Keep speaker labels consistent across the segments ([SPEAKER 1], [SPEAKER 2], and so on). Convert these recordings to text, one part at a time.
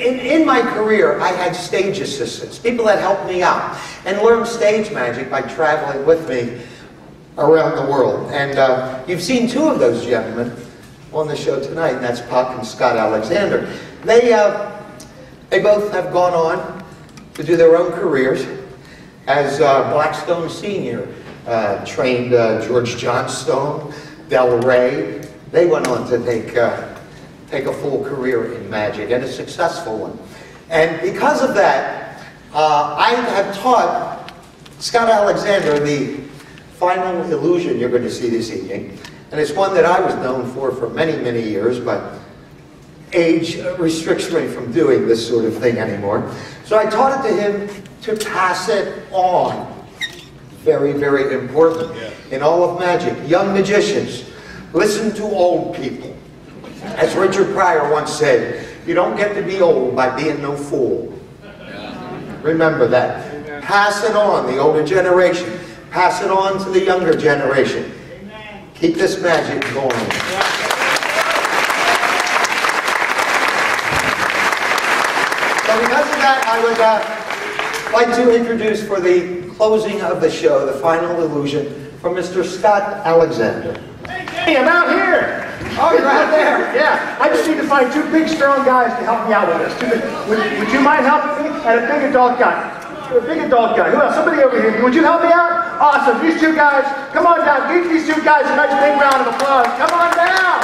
[SPEAKER 1] in my career, I had stage assistants, people that helped me out, and learned stage magic by traveling with me around the world. And you've seen two of those gentlemen on the show tonight, and that's Puck and Scott Alexander. They both have gone on to do their own careers. As Blackstone Sr. Trained George Johnstone, Del Rey. They went on to take a full career in magic, and a successful one. And because of that, I have taught Scott Alexander the final illusion you're going to see this evening. And it's one that I was known for many, many years, but age restricts me from doing this sort of thing anymore. So I taught it to him to pass it on. Very, very important in all of magic. Young magicians, listen to old people. As Richard Pryor once said, you don't get to be old by being no fool. Remember that. Pass it on, the older generation. Pass it on to the younger generation. Keep this magic going. So because of that, I would like to introduce for the closing of the show, the final illusion, from Mr. Scott Alexander.
[SPEAKER 2] Hey, I'm out here!
[SPEAKER 1] Oh, you're out there?
[SPEAKER 2] Yeah, I just need to find two big, strong guys to help me out with this. Would you mind helping me? And a big adult guy. A big adult guy. Who else? Somebody over here. Would you help me out? Awesome. These two guys, come on down. Give these two guys a nice big round of applause. Come on down!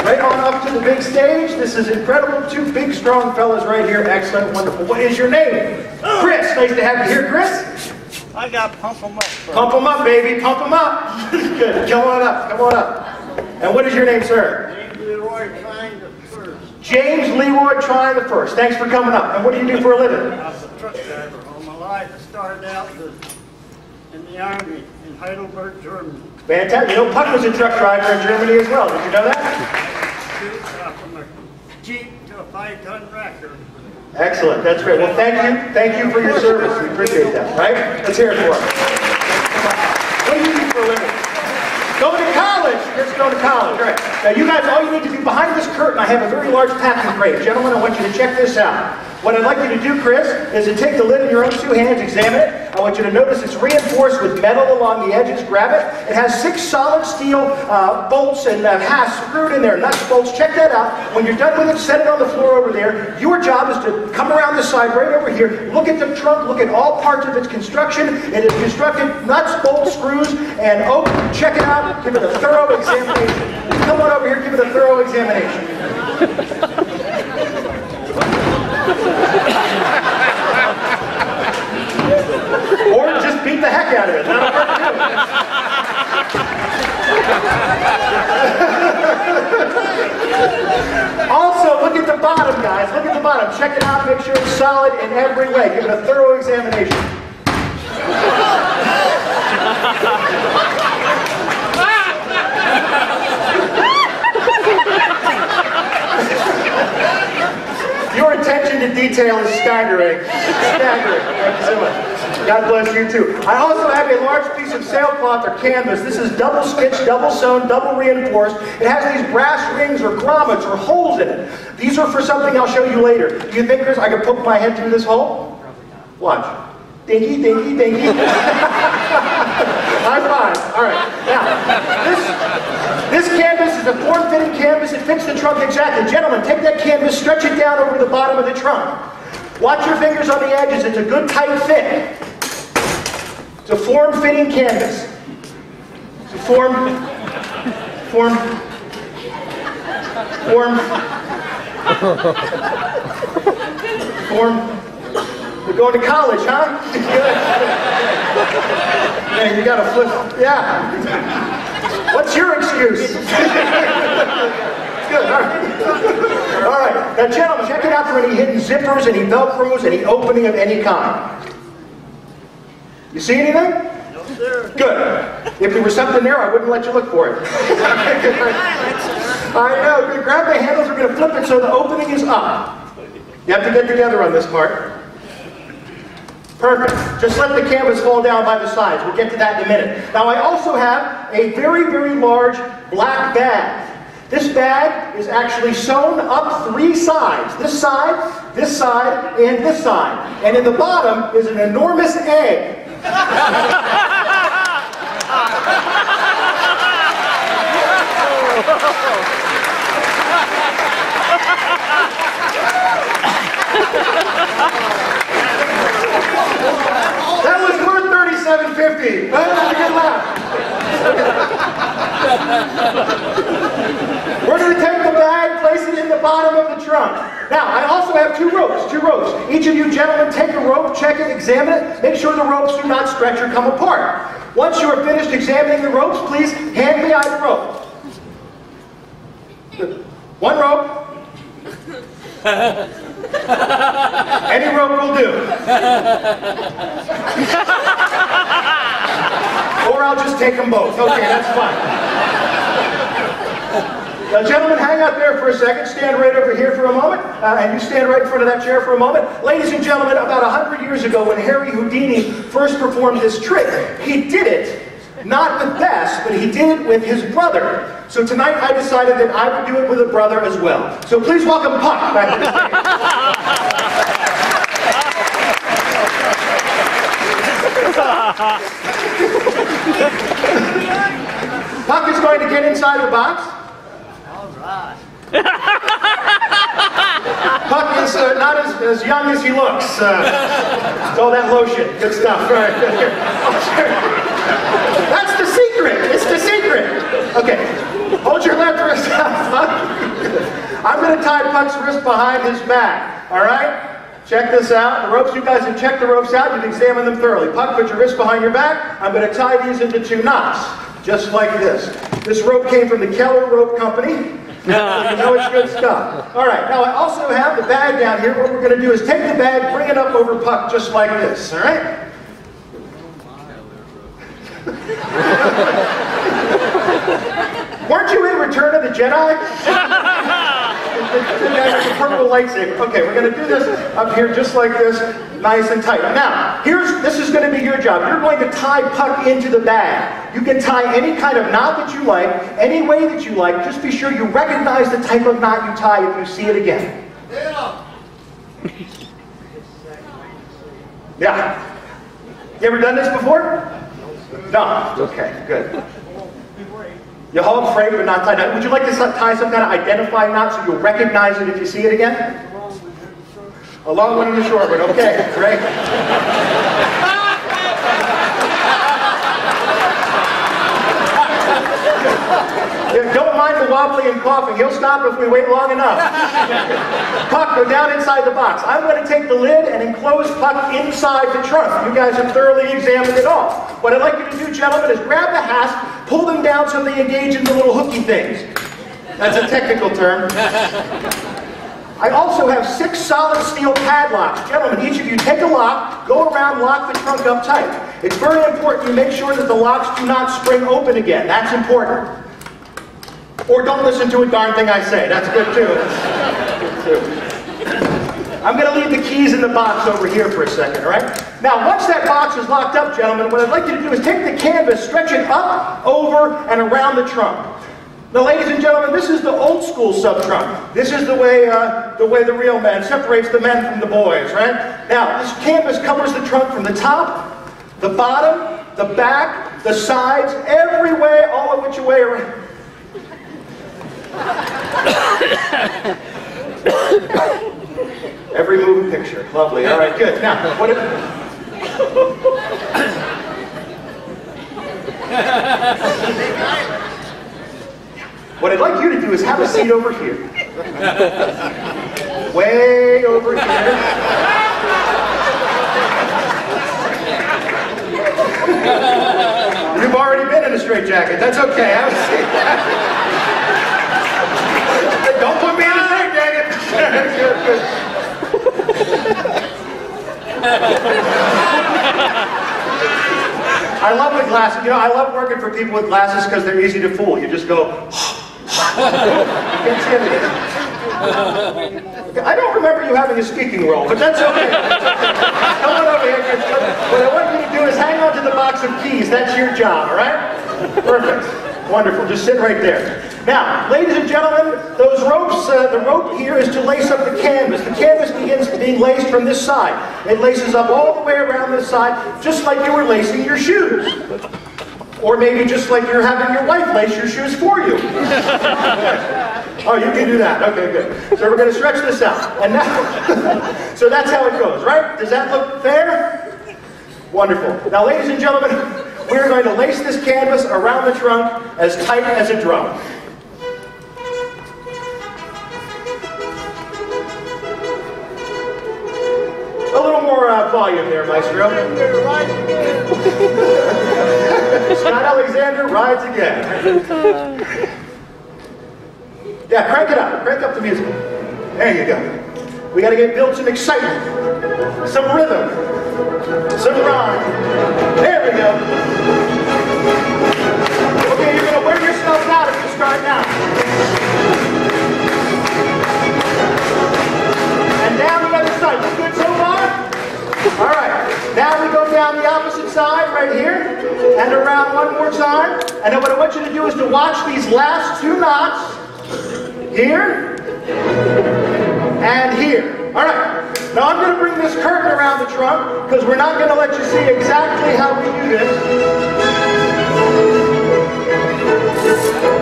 [SPEAKER 2] Right on up to the big stage. This is incredible. Two big, strong fellas right here. Excellent, wonderful. What is your name? Chris. Nice to have you here, Chris.
[SPEAKER 3] I got to pump them up.
[SPEAKER 2] Pump them up, baby. Pump them up. Good. Come on up. Come on up. And what is your name, sir?
[SPEAKER 3] James Leroy Trying the First.
[SPEAKER 2] James Leroy Trying the First. Thanks for coming up. And what do you do for a living?
[SPEAKER 3] I was a truck driver all my life. I started out in the Army in Heidelberg, Germany.
[SPEAKER 2] Fantastic. You know, Puck was a truck driver in Germany as well. Did you know that?
[SPEAKER 3] From a Jeep to a 5-ton tractor.
[SPEAKER 2] Excellent. That's great. Well, thank you. Thank you for your service. We appreciate that. Right? Let's hear it for us. What do you do for a living? Going to college. Let's go to college. All right. Now, you guys, all you need to do behind this curtain, I have a very large packing crate. Gentlemen, I want you to check this out. What I'd like you to do, Chris, is to take the lid in your own two hands, examine it. I want you to notice it's reinforced with metal along the edges. Grab it. It has 6 solid steel bolts and has screwed in there, nuts, bolts. Check that out. When you're done with it, set it on the floor over there. Your job is to come around the side right over here. Look at the trunk. Look at all parts of its construction. It is constructed nuts, bolts, screws, and oak. Check it out. Give it a thorough examination. Come on over here. Give it a thorough examination. Or just beat the heck out of it. That'll work too. Also, look at the bottom, guys. Look at the bottom. Check it out. Make sure it's solid in every way. Give it a thorough examination. Your attention to detail is staggering. Staggering. Thank you so much. God bless you too. I also have a large piece of sailcloth or canvas. This is double stitched, double sewn, double reinforced. It has these brass rings or grommets or holes in it. These are for something I'll show you later. Do you think, Chris, I could poke my head through this hole? Watch. Dinky, dinky, dinky. High five. All right. Now, this canvas is a form-fitting canvas. It fits the trunk exactly. Gentlemen, take that canvas, stretch it down over the bottom of the trunk. Watch your fingers on the edges. It's a good tight fit. It's a form-fitting canvas. It's a form. You're going to college, huh? Man, you got to flip. Yeah. What's your excuse? Good. All right. Now, gentlemen, check it out for any hidden zippers, any Velcros, any opening of any kind. You see anything?
[SPEAKER 3] No, sir.
[SPEAKER 2] Good. If there was something there, I wouldn't let you look for it. I know. We're going to grab the handles. We're going to flip it so the opening is up. You have to get together on this part. Perfect. Just let the canvas fall down by the sides. We'll get to that in a minute. Now I also have a very, very large black bag. This bag is actually sewn up 3 sides. This side, and this side. And in the bottom is an enormous egg. That was worth $37.50. That was a good laugh. We're going to take the bag, place it in the bottom of the trunk. Now, I also have 2 ropes. Each of you gentlemen take a rope, check it, examine it, make sure the ropes do not stretch or come apart. Once you are finished examining the ropes, please hand me either rope. 1 rope. Any rope will do. Or I'll just take them both. Okay, that's fine. Now, gentlemen, hang out there for a second. Stand right over here for a moment. And you stand right in front of that chair for a moment. Ladies and gentlemen, about 100 years ago, when Harry Houdini first performed this trick, he did it, not the best, but he did it with his brother. So tonight I decided that I would do it with a brother as well. So please welcome Puck back to the stage. Puck is going to get inside the box.
[SPEAKER 3] All right.
[SPEAKER 2] Puck is not as young as he looks. It's all that lotion. Good stuff. Right. That's the secret. It's the secret. Okay. Hold your left wrist out, Puck. I'm going to tie Puck's wrist behind his back. All right? Check this out. The ropes, you guys have checked the ropes out. You've examined them thoroughly. Puck, put your wrist behind your back. I'm going to tie these into 2 knots, just like this. This rope came from the Keller Rope Company. You know it's good stuff. All right. Now, I also have the bag down here. What we're going to do is take the bag, bring it up over Puck, just like this. All right? Weren't you in Return of the Jedi? The purple lightsaber. Okay, we're going to do this up here just like this, nice and tight. Now, this is going to be your job. You're going to tie Puck into the bag. You can tie any kind of knot that you like, any way that you like. Just be sure you recognize the type of knot you tie if you see it again. Yeah. You ever done this before? No. Okay, good. You hold freight but not tied down. Would you like to tie some kind of identifying knot so you'll recognize it if you see it again? A long one and a short one. Okay, great. Don't mind the wobbly and coughing. He'll stop if we wait long enough. Puck, go down inside the box. I'm going to take the lid and enclose Puck inside the trunk. You guys have thoroughly examined it all. What I'd like you to do, gentlemen, is grab the hasp, pull them down so they engage in the little hooky things. That's a technical term. I also have 6 solid steel padlocks. Gentlemen, each of you take a lock, go around, lock the trunk up tight. It's very important you make sure that the locks do not spring open again. That's important. Or don't listen to a darn thing I say. That's good too. I'm going to leave the keys in the box over here for a second, all right? Now, once that box is locked up, gentlemen, what I'd like you to do is take the canvas, stretch it up, over, and around the trunk. Now, ladies and gentlemen, this is the old school sub-trunk. This is the way the real man separates the men from the boys, right? Now, this canvas covers the trunk from the top, the bottom, the back, the sides, every way, all of which way around. Every moving picture. Lovely. All right, good. Now, what I'd like you to do is have a seat over here. Way over here. You've already been in a straitjacket. That's okay. Have a seat. Don't put me in a straitjacket. Good, good. I love the glasses. You know, I love working for people with glasses because they're easy to fool. You just go, Can't see anything. I don't remember you having a speaking role, but that's okay. Come on over here, Chris. What I want you to do is hang on to the box of keys. That's your job, all right? Perfect. Wonderful. Just sit right there. Now, ladies and gentlemen, those ropes, the rope here is to lace up the canvas. The canvas begins being laced from this side. It laces up all the way around this side, just like you were lacing your shoes. Or maybe just like you're having your wife lace your shoes for you. Oh, you can do that. Okay, good. So we're going to stretch this out. And now, so that's how it goes, right? Does that look fair? Wonderful. Now, ladies and gentlemen, we're going to lace this canvas around the trunk as tight as a drum. A little more volume there, Maestro. Scott Alexander rides again. Yeah, crank it up. Crank up the music. There you go. We got to build some excitement, some rhythm, some rhyme. There we go. Okay, you're going to wear yourself out if you start now. And down the other side. You good so far? All right. Now we go down the opposite side right here and around one more time. And then what I want you to do is to watch these last two knots here and here. All right. Now I'm going to bring this curtain around the trunk because we're not going to let you see exactly how we do this.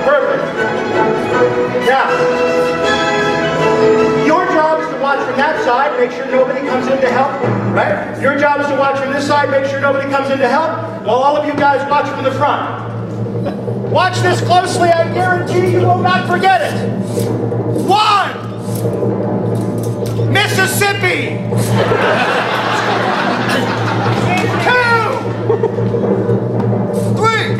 [SPEAKER 2] Perfect. Now, your job is to watch from that side, make sure nobody comes in to help, right? Your job is to watch from this side, make sure nobody comes in to help, while all of you guys watch from the front. Watch this closely, I guarantee you will not forget it. 1, Mississippi. 2, 3.